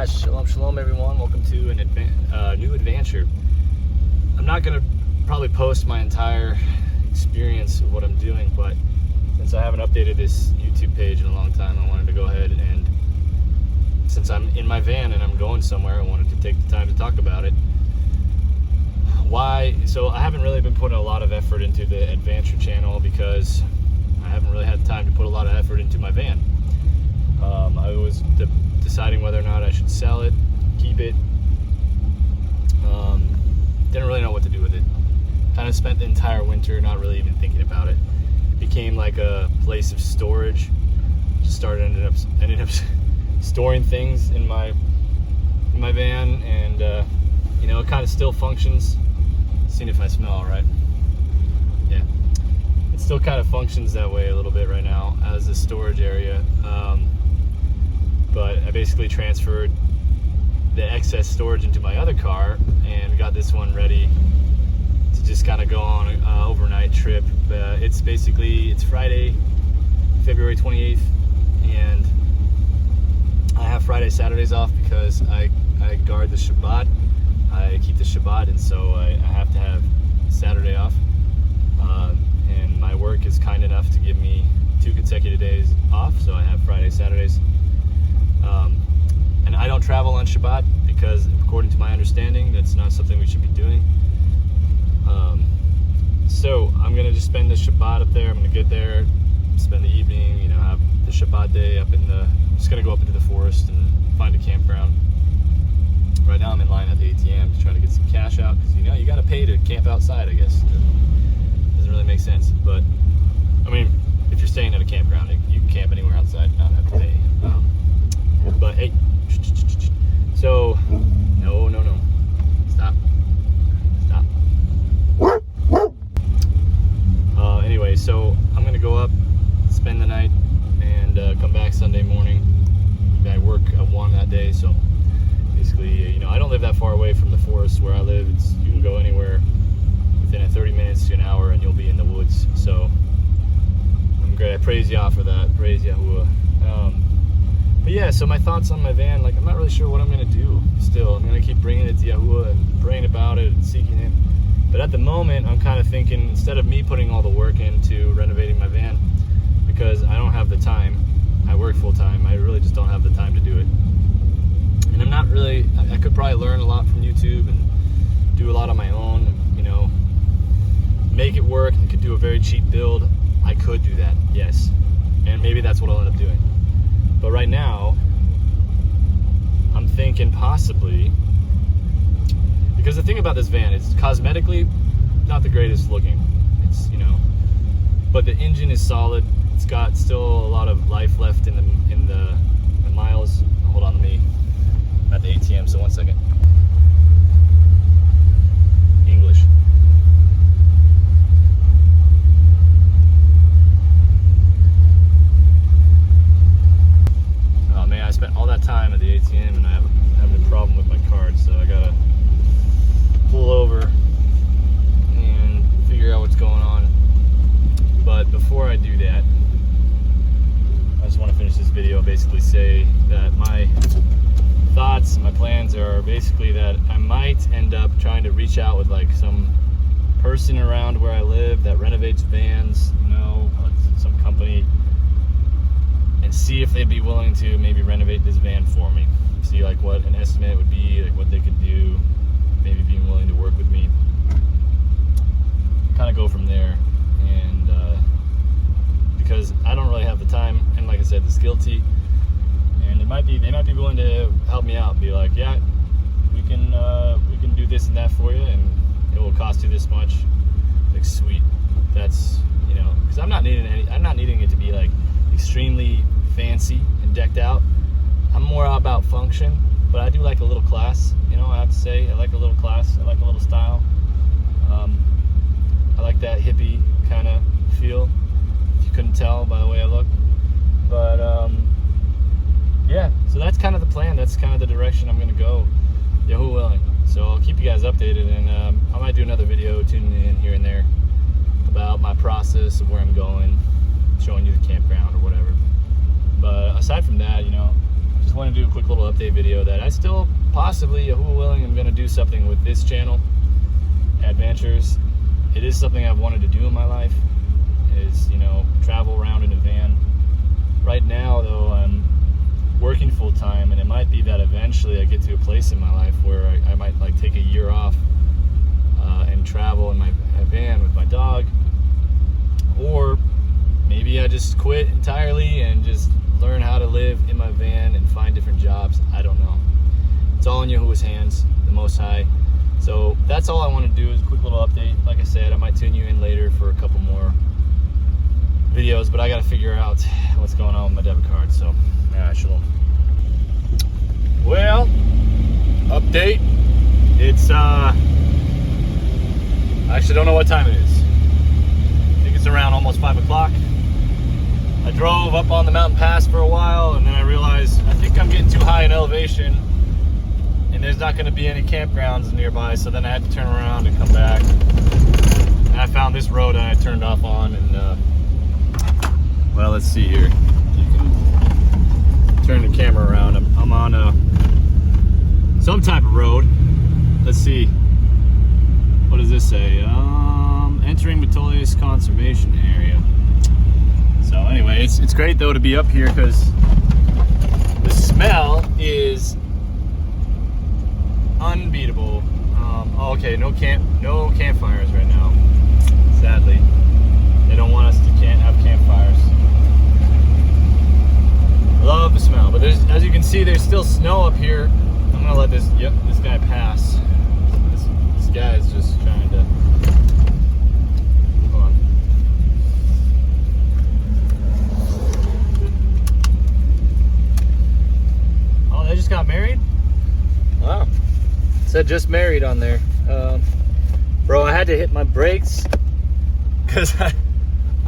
Shalom everyone. Welcome to a new adventure. I'm not going to probably post my entire experience of what I'm doing, but since I haven't updated this YouTube page in a long time, I wanted to go ahead and, since I'm in my van and I'm going somewhere, I wanted to take the time to talk about it. Why? So I haven't really been putting a lot of effort into the adventure channel because I haven't really had time to put a lot of effort into my van. I was deciding whether or not I should sell it, keep it. Didn't really know what to do with it. Kind of spent the entire winter not really even thinking about it. It became like a place of storage. Just ended up storing things in my van, and it kind of still functions. Seeing if I smell all right. Yeah, it still kind of functions that way a little bit right now as a storage area. But I basically transferred the excess storage into my other car and got this one ready to just kind of go on an overnight trip. It's Friday, February 28th, and I have Friday, Saturdays off because I guard the Shabbat. I keep the Shabbat, and so I have to have Saturday off. And my work is kind enough to give me 2 consecutive days off, so I have Friday, Saturdays. And I don't travel on Shabbat because, according to my understanding, that's not something we should be doing. So I'm gonna just spend the Shabbat up there. I'm gonna get there, spend the evening, have the Shabbat day I'm just gonna go up into the forest and find a campground. Right now I'm in line at the ATM to try to get some cash out because you gotta pay to camp outside, I guess. Doesn't really make sense, but I mean, if you're staying at a campground, you can camp anywhere outside and not have to pay. But hey, so no, stop. Anyway, so I'm gonna go up, spend the night, and come back Sunday morning. I work at 1 that day, so basically, I don't live that far away from the forest where I live. You can go anywhere within 30 minutes to an hour, and you'll be in the woods. So I'm great. I praise Yah for that. Praise Yahuwah. But yeah, so my thoughts on my van, I'm not really sure what I'm going to do still. I'm going to keep bringing it to Yahuwah and praying about it and seeking Him. But at the moment, I'm kind of thinking, instead of me putting all the work into renovating my van, because I don't have the time, I work full time, I really just don't have the time to do it. And I'm not really, I could probably learn a lot from YouTube and do a lot on my own, make it work. I could do a very cheap build. I could do that, yes. And maybe that's what I'll end up doing. But right now, I'm thinking possibly, because the thing about this van is cosmetically not the greatest looking. It's, but the engine is solid. It's got still a lot of life left in the miles. Hold on to me. I'm at the ATM, so 1 second. English. I spent all that time at the ATM and I'm having a problem with my card, so I gotta pull over and figure out what's going on. But before I do that, I just want to finish this video and basically say that my thoughts, my plans are basically that I might end up trying to reach out with some person around where I live that renovates vans, some company, and see if they'd be willing to maybe renovate this van for me. See what an estimate would be, what they could do, maybe being willing to work with me. Kind of go from there, and because I don't really have the time, and like I said, the skill tee, and they might be willing to help me out, be like, yeah, we can do this and that for you, and it will cost you this much. Sweet. That's because I'm not needing it to be extremely fancy and decked out. I'm more about function, but I do like a little class. I have to say, I like a little class. I like a little style. I like that hippie kind of feel, if you couldn't tell by the way I look. But yeah, so that's kind of the plan. That's kind of the direction I'm going to go, Yahuwah willing. So I'll keep you guys updated, and I might do another video tuning in here and there about my process of where I'm going, showing you the campground or whatever. But aside from that, just want to do a quick little update video that I still possibly, Yahuwah willing, I'm going to do something with this channel, Adventures. It is something I've wanted to do in my life, is, you know, travel around in a van. Right now, though, I'm working full time, and it might be that eventually I get to a place in my life where I might like take a year off and travel in my van with my dog, or maybe I just quit entirely and just learn how to live in my van and find different jobs. I don't know. It's all in Yahuwah's hands, the Most High. So that's all I want to do, is a quick little update. Like I said, I might tune you in later for a couple more videos, but I got to figure out what's going on with my debit card. So, yeah, shalom. Well, update. It's I actually don't know what time it is. I think it's around almost 5 o'clock. I drove up on the mountain pass for a while, and then I realized I think I'm getting too high in elevation, and there's not going to be any campgrounds nearby, so then I had to turn around and come back. And I found this road that I turned off on, and well, let's see here. You can turn the camera around. I'm on some type of road. Let's see. What does this say? Entering Metolius Conservation Area. So anyway, it's great though to be up here, because the smell is unbeatable. Okay, no campfires right now. Sadly, they don't want us to have campfires. Love the smell, but as you can see, there's still snow up here. I'm gonna let this guy pass. This guy is just trying to. Hold on. Oh, they just got married? Wow. It said just married on there. Bro, I had to hit my brakes because I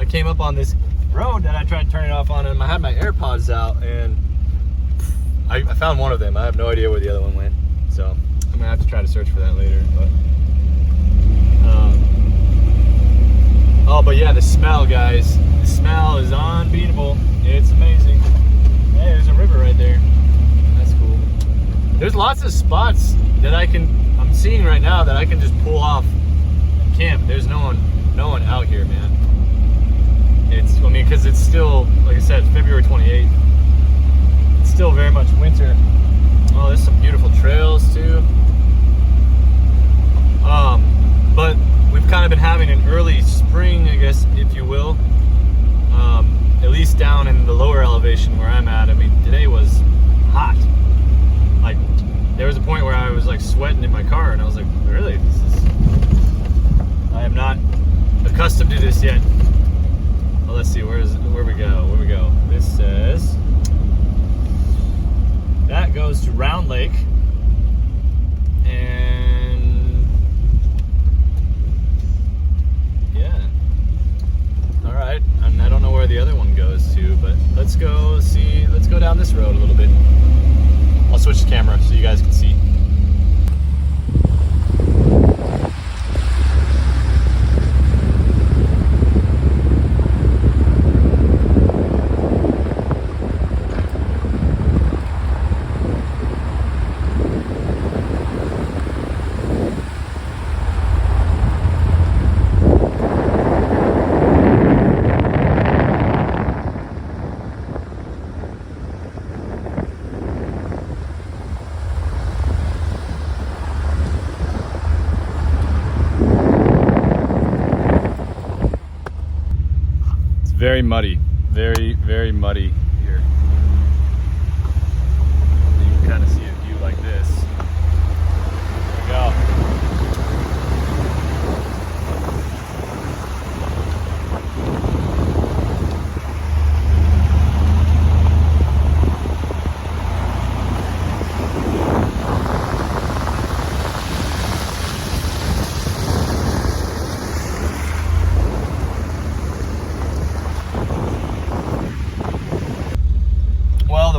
came up on this road that I tried to turn it off on, and I had my AirPods out, and I found one of them. I have no idea where the other one went, so I'm gonna have to try to search for that later. But yeah, the smell, guys. The smell is unbeatable. It's amazing. Hey, there's a river right there. That's cool. There's lots of spots that I'm seeing right now that I can just pull off and camp. There's no one out here, man. Because it's still, like I said, it's February 28th. It's still very much winter. Oh, there's some beautiful trails too. But we've kind of been having an early spring, I guess, if you will. At least down in the lower elevation where I'm at. I mean, today was hot. Like, there was a point where I was like sweating in my car, and I was like, really? I am not accustomed to this yet. Well, let's see, where we go. This says that goes to Round Lake, and yeah. All right, and I don't know where the other one goes to, but let's go down this road a little bit. I'll switch the camera so you guys can see. Very muddy, very, very muddy here. You can kind of see a view like this. There we go.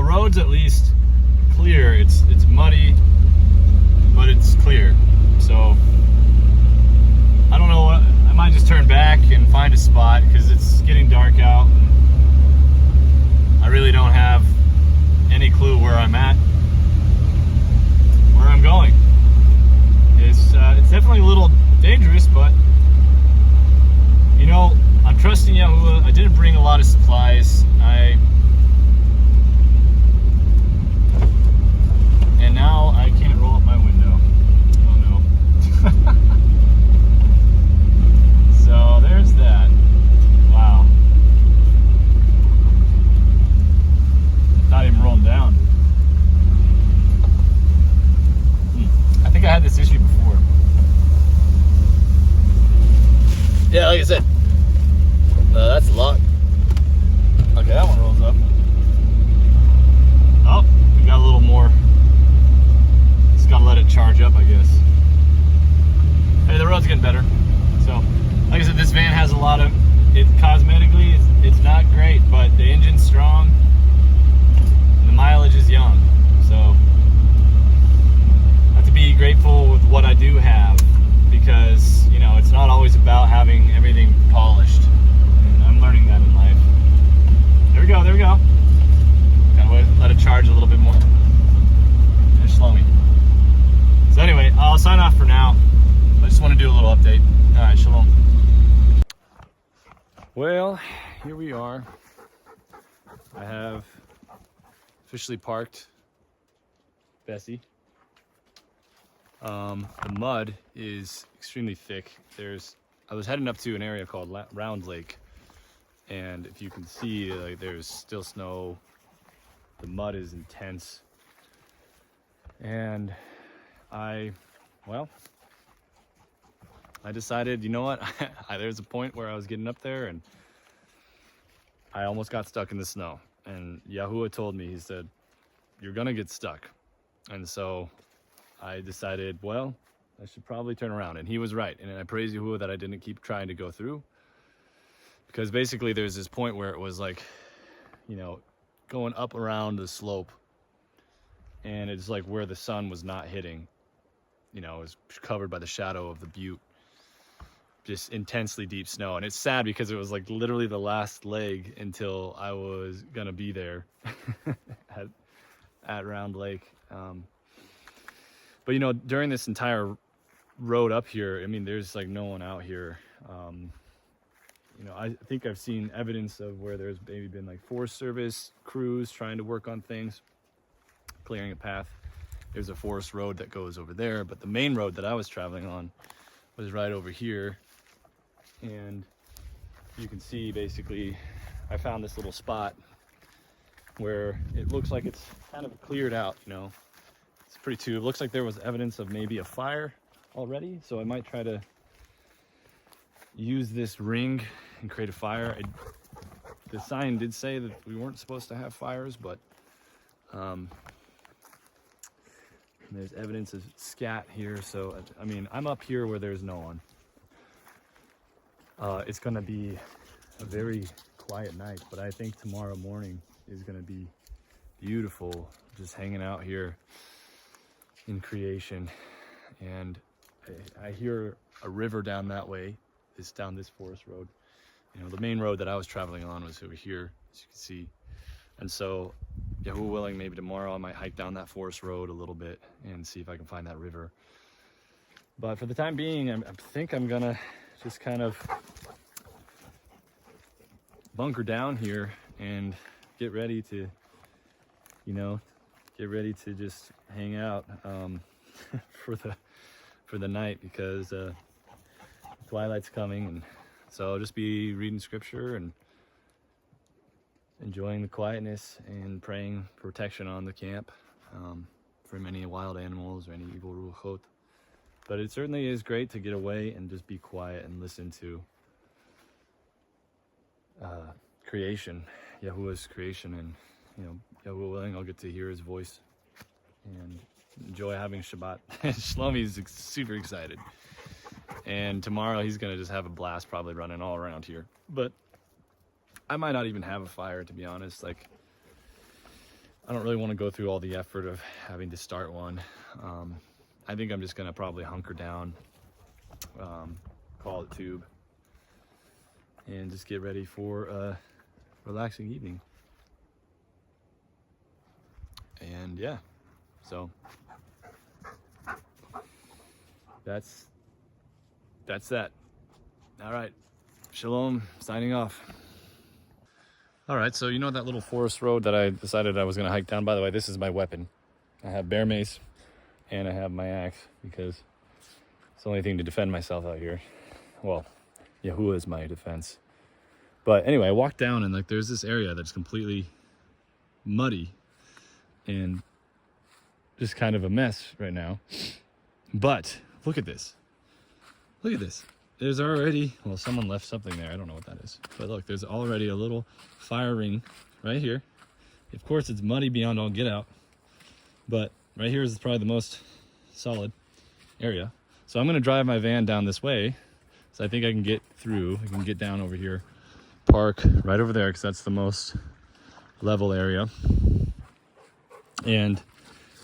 Road's at least clear. It's muddy, but it's clear. So I don't know what, I might just turn back and find a spot because it's getting dark out. I really don't have any clue where I'm at, where I'm going. It's definitely a little dangerous, but you know, I'm trusting Yahuwah. I didn't bring a lot of supplies. And now I can't roll up my window. Oh no. So there's that. Wow. Not even rolling down. I think I had this issue before. Yeah, like I said, that's locked. Okay, that one rolls up. Oh, we got a little more. Just gotta let it charge up, I guess. Hey, the road's getting better. So, like I said, this van has a lot of, cosmetically, it's not great, but the engine's strong, and the mileage is young. So, I have to be grateful with what I do have, because, you know, it's not always about having everything polished. And I'm learning that in life. There we go, there we go. Gotta let it charge a little bit more. It's slow me. So anyway, I'll sign off for now. I just want to do a little update. All right, shalom. Well, here we are. I have officially parked Bessie. The mud is extremely thick. I was heading up to an area called Round Lake, and if you can see, like, there's still snow. The mud is intense, and I decided, you know what? There's a point where I was getting up there, and I almost got stuck in the snow. And Yahuwah told me, he said, "You're gonna get stuck," and so I decided, well, I should probably turn around. And he was right. And I praise Yahuwah that I didn't keep trying to go through. Because basically there's this point where it was like, you know, going up around the slope. And it's like where the sun was not hitting. You know, it was covered by the shadow of the butte. Just intensely deep snow. And it's sad because it was like literally the last leg until I was going to be there at Round Lake. But, you know, during this entire road up here, I mean, there's like no one out here. You know, I think I've seen evidence of where there's maybe been like Forest Service crews trying to work on things, clearing a path. There's a forest road that goes over there, but the main road that I was traveling on was right over here. And you can see basically I found this little spot where it looks like it's kind of cleared out, you know. It's pretty too, it looks like there was evidence of maybe a fire already, so I might try to use this ring and create a fire. The sign did say that we weren't supposed to have fires, but there's evidence of scat here, so I mean, I'm up here where there's no one. It's gonna be a very quiet night, but I think tomorrow morning is gonna be beautiful, just hanging out here in creation. And I hear a river down that way. It's down this forest road. You know, the main road that I was traveling on was over here, as you can see. And so, Yahuwah willing, maybe tomorrow I might hike down that forest road a little bit and see if I can find that river. But for the time being, I think I'm gonna just kind of bunker down here and get ready to, you know, just hang out for the night, because twilight's coming. And so I'll just be reading scripture and enjoying the quietness and praying protection on the camp from any wild animals or any evil ruachot. But it certainly is great to get away and just be quiet and listen to creation, Yahuwah's creation. And, you know, Yahuwah willing, I'll get to hear his voice and enjoy having Shabbat. Shlomi's super excited. And tomorrow he's going to just have a blast probably running all around here. But I might not even have a fire, to be honest. Like, I don't really want to go through all the effort of having to start one. I think I'm just going to probably hunker down, call it tube, and just get ready for a relaxing evening. And yeah, so that's that. All right, shalom, signing off. All right, so you know that little forest road that I decided I was gonna hike down? By the way, this is my weapon. I have bear mace and I have my axe because it's the only thing to defend myself out here. Well, Yahuwah is my defense. But anyway, I walked down and like there's this area that's completely muddy and just kind of a mess right now. But look at this. Look at this. There's already, well, someone left something there. I don't know what that is. But look, there's already a little fire ring right here. Of course, it's muddy beyond all get out. But right here is probably the most solid area. So I'm going to drive my van down this way. So I think I can get through. I can get down over here, park right over there because that's the most level area. And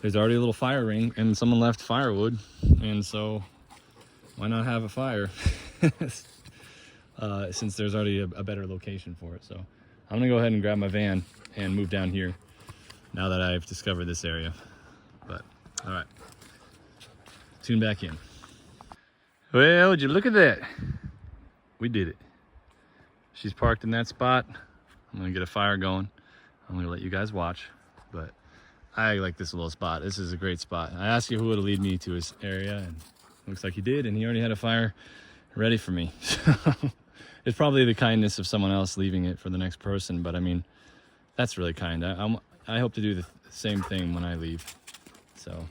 there's already a little fire ring and someone left firewood. And so why not have a fire? Since there's already a better location for it. So I'm gonna go ahead and grab my van and move down here now that I've discovered this area. But all right, tune back in. Well, would you look at that? We did it. She's parked in that spot. I'm gonna get a fire going. I'm gonna let you guys watch, but I like this little spot. This is a great spot. I asked Yahuwah to lead me to his area, and looks like he did, and he already had a fire ready for me. It's probably the kindness of someone else leaving it for the next person, but I mean, that's really kind. I hope to do the same thing when I leave. So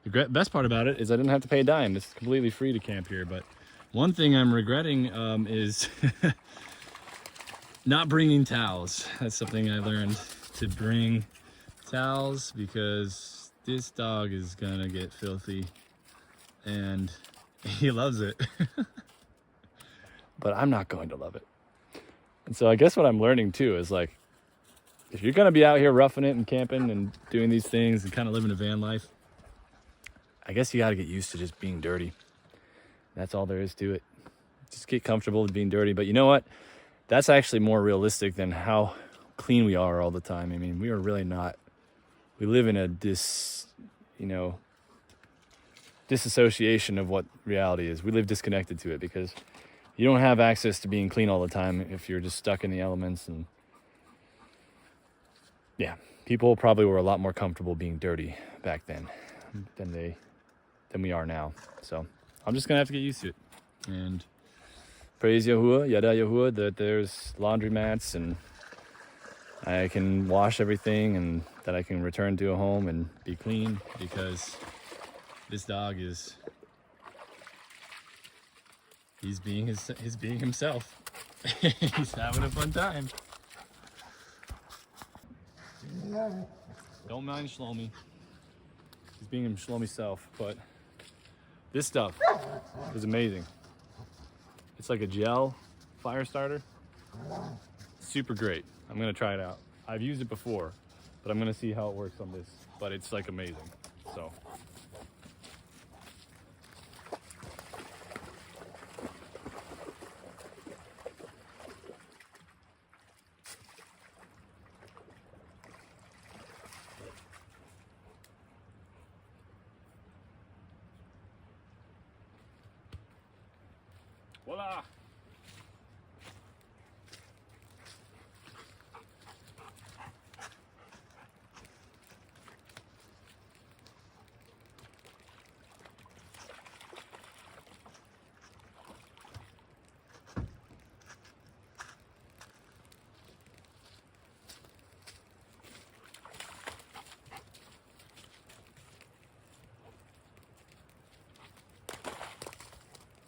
the best part about it is I didn't have to pay a dime. It's completely free to camp here, but one thing I'm regretting is not bringing towels. That's something I learned, to bring towels, because this dog is gonna get filthy and he loves it. But I'm not going to love it. And so I guess what I'm learning too is like, if you're gonna be out here roughing it and camping and doing these things and kind of living a van life, I guess you gotta get used to just being dirty. That's all there is to it. Just get comfortable with being dirty. But you know what? That's actually more realistic than how clean we are all the time. I mean, we are really not. We live in a disassociation of what reality is. We live disconnected to it because you don't have access to being clean all the time if you're just stuck in the elements. And yeah, people probably were a lot more comfortable being dirty back then than we are now. So I'm just gonna have to get used to it. And praise Yahuwah, Yada Yahuwah, that there's laundromats and I can wash everything and that I can return to a home and be clean, because this dog is, he's being himself. He's having a fun time. Don't mind Shlomi. He's being him Shlomi self, but this stuff is amazing. It's like a gel fire starter. Super great. I'm gonna try it out. I've used it before, but I'm gonna see how it works on this. But it's like amazing. So. Voila!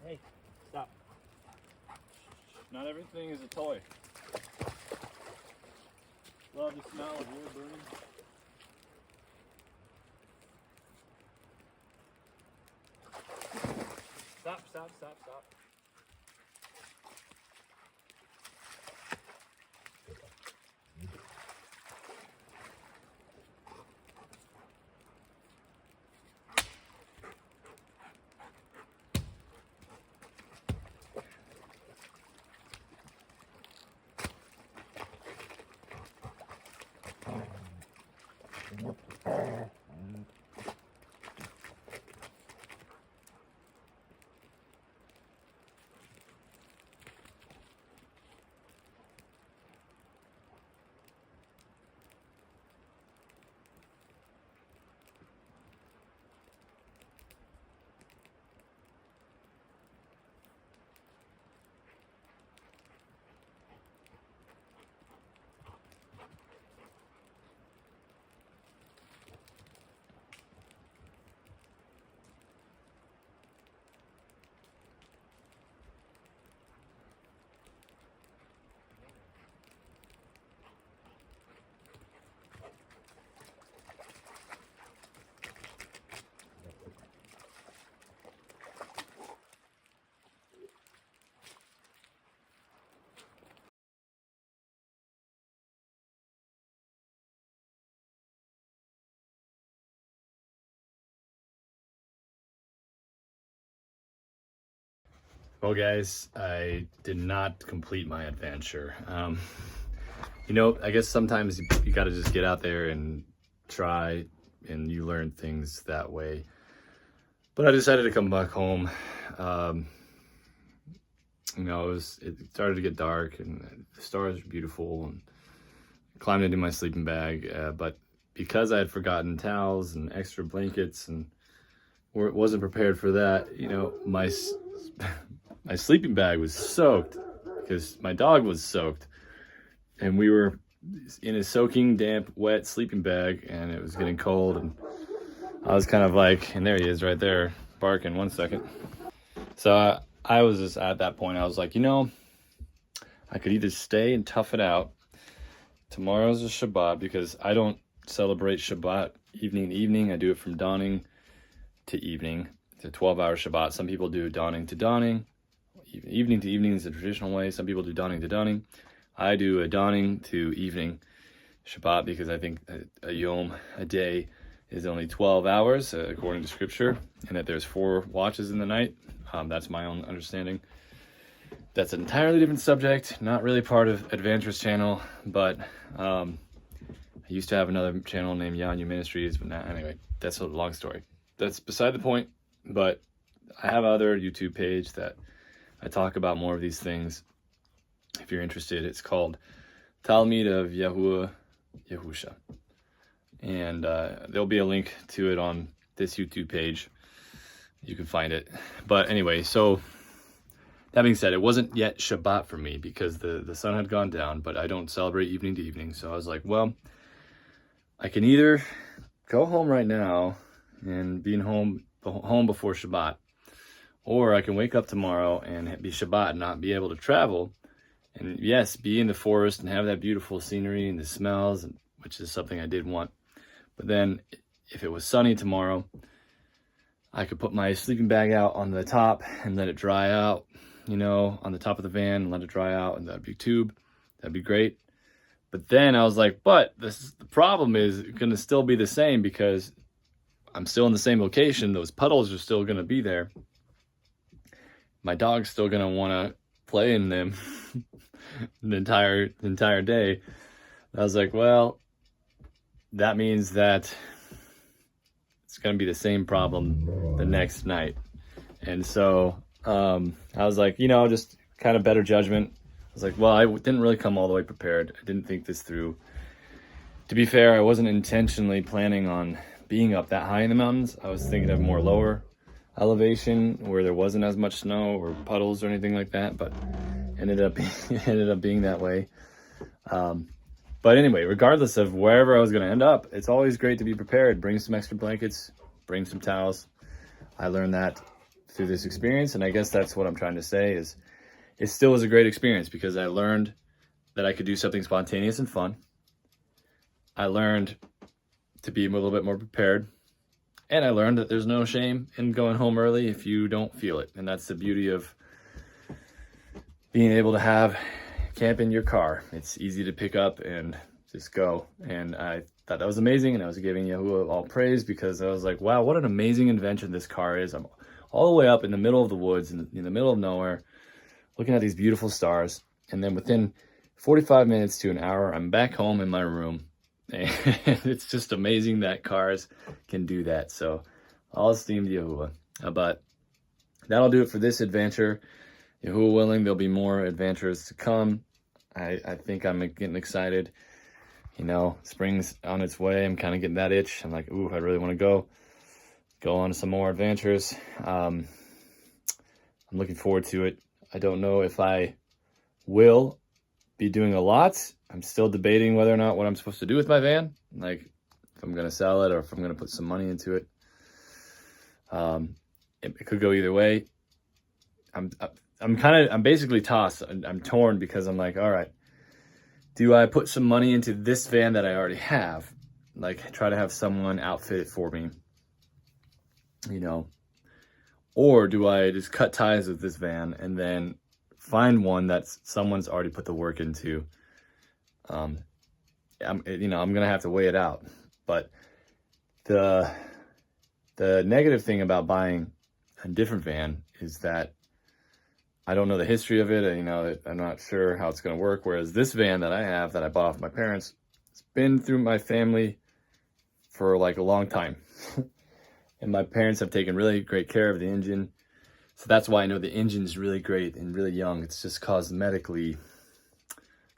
Hey, stop. Not everything is a toy. Love the smell of wood burning. Stop, stop, stop, stop. Well, guys, I did not complete my adventure. I guess sometimes you got to just get out there and try, and you learn things that way. But I decided to come back home. It started to get dark, and the stars were beautiful, and I climbed into my sleeping bag. But because I had forgotten towels and extra blankets, and wasn't prepared for that, my my sleeping bag was soaked because my dog was soaked, and we were in a soaking, damp, wet sleeping bag, and it was getting cold, and I was kind of like, and there he is right there barking. 1 second. So I was just at that point, I was like, I could either stay and tough it out. Tomorrow's a Shabbat, because I don't celebrate Shabbat evening to evening. I do it from dawning to evening. It's a 12-hour Shabbat. Some people do dawning to dawning. Evening to evening is the traditional way. Some people do dawning to dawning. I do a dawning to evening Shabbat because I think a yom, a day, is only 12 hours according to scripture, and that there's 4 watches in the night. That's my own understanding. That's an entirely different subject, not really part of Adventurous channel, but I used to have another channel named Yanyu Ministries, but anyway, that's a long story. That's beside the point, but I have another YouTube page that I talk about more of these things. If you're interested, it's called Talmud of Yahuwah Yahusha. And there'll be a link to it on this YouTube page. You can find it. But anyway, so that being said, it wasn't yet Shabbat for me because the sun had gone down, but I don't celebrate evening to evening. So I was like, well, I can either go home right now and be home before Shabbat, or I can wake up tomorrow and be Shabbat and not be able to travel. And yes, be in the forest and have that beautiful scenery and the smells, which is something I did want. But then if it was sunny tomorrow, I could put my sleeping bag out on the top and let it dry out, on the top of the van, and let it dry out in that big tube. That'd be great. But then I was like, the problem is going to still be the same because I'm still in the same location. Those puddles are still going to be there. My dog's still going to want to play in them the entire day. I was like, well, that means that it's going to be the same problem the next night. And so I was like, just kind of better judgment. I was like, well, I didn't really come all the way prepared. I didn't think this through. To be fair, I wasn't intentionally planning on being up that high in the mountains. I was thinking of more lower elevation where there wasn't as much snow or puddles or anything like that, but ended up being that way. But anyway, regardless of wherever I was going to end up, it's always great to be prepared. Bring some extra blankets, bring some towels. I learned that through this experience, and I guess that's what I'm trying to say is it still was a great experience because I learned that I could do something spontaneous and fun. I learned to be a little bit more prepared, and I learned that there's no shame in going home early if you don't feel it, and that's the beauty of being able to have camp in your car. It's easy to pick up and just go. And I thought that was amazing, and I was giving Yahuwah all praise because I was like, wow, what an amazing invention this car is. I'm all the way up in the middle of the woods, in the middle of nowhere, looking at these beautiful stars. And then within 45 minutes to an hour, I'm back home in my room. And it's just amazing that cars can do that. So all esteemed Yahuwah. But that'll do it for this adventure. Yahuwah willing, there'll be more adventures to come. I think I'm getting excited. Spring's on its way. I'm kind of getting that itch. I'm like, ooh, I really want to go on to some more adventures. I'm looking forward to it. I don't know if I will be doing a lot. I'm still debating whether or not what I'm supposed to do with my van. Like, if I'm going to sell it or if I'm going to put some money into it. It could go either way. I'm basically tossed. I'm torn because I'm like, all right, do I put some money into this van that I already have? Like, try to have someone outfit it for me, or do I just cut ties with this van and then find one that someone's already put the work into? I'm going to have to weigh it out. But the negative thing about buying a different van is that I don't know the history of it. You know, I'm not sure how it's going to work. Whereas this van that I have that I bought off my parents, it's been through my family for like a long time. And my parents have taken really great care of the engine. So that's why I know the engine's really great and really young. It's just cosmetically,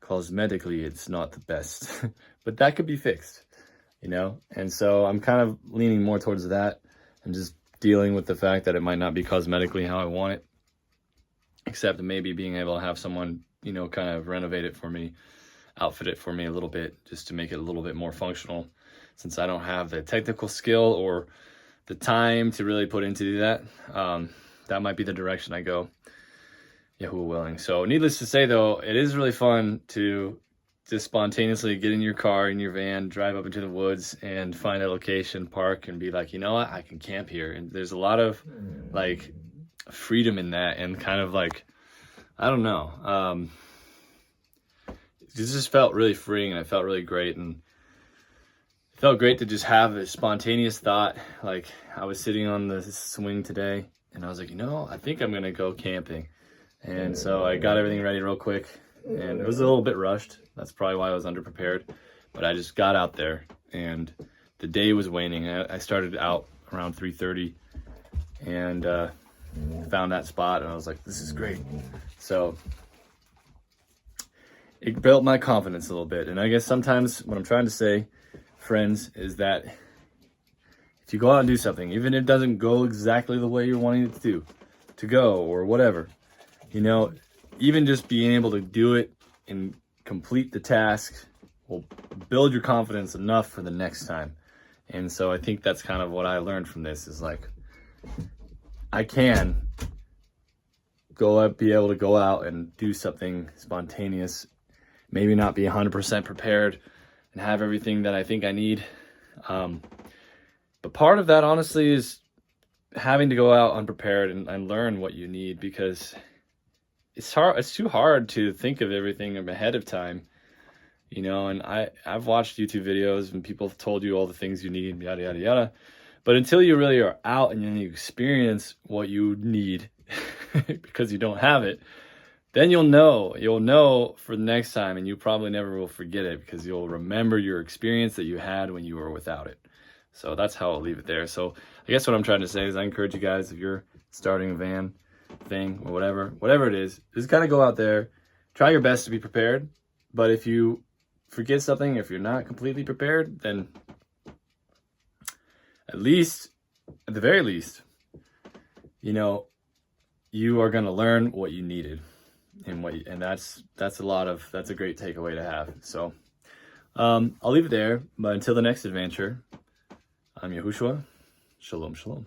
it's not the best. But that could be fixed, you know? And so I'm kind of leaning more towards that and just dealing with the fact that it might not be cosmetically how I want it, except maybe being able to have someone, you know, kind of renovate it for me, outfit it for me a little bit, just to make it a little bit more functional, since I don't have the technical skill or the time to really put into that. That might be the direction I go, Yahuwah willing. So needless to say, though, it is really fun to just spontaneously get in your car, in your van, drive up into the woods and find a location, park, and be like, you know what, I can camp here. And there's a lot of like freedom in that, and kind of like, I don't know, it just felt really freeing, and it felt really great. And it felt great to just have a spontaneous thought. Like, I was sitting on the swing today and I was like, you know, I think I'm gonna go camping. And so I got everything ready real quick, and it was a little bit rushed. That's probably why I was underprepared, but I just got out there, and the day was waning. I started out around 3:30 and found that spot, and I was like, this is great. So it built my confidence a little bit. And I guess sometimes what I'm trying to say, friends, is that if you go out and do something, even if it doesn't go exactly the way you're wanting it to go or whatever, you know, even just being able to do it and complete the task will build your confidence enough for the next time. And so I think that's kind of what I learned from this, is like, I can be able to go out and do something spontaneous, maybe not be 100% prepared and have everything that I think I need. But part of that, honestly, is having to go out unprepared and learn what you need, because it's hard. It's too hard to think of everything ahead of time, you know. And I've watched YouTube videos and people have told you all the things you need, yada, yada, yada. But until you really are out and you experience what you need because you don't have it, then you'll know for the next time, and you probably never will forget it, because you'll remember your experience that you had when you were without it. So that's how I'll leave it there. So I guess what I'm trying to say is, I encourage you guys, if you're starting a van thing or whatever it is, just kind of go out there, try your best to be prepared. But if you forget something, if you're not completely prepared, then at the very least, you know, you are going to learn what you needed, and that's a great takeaway to have. So I'll leave it there, but until the next adventure, I'm Yahushua. Shalom, shalom.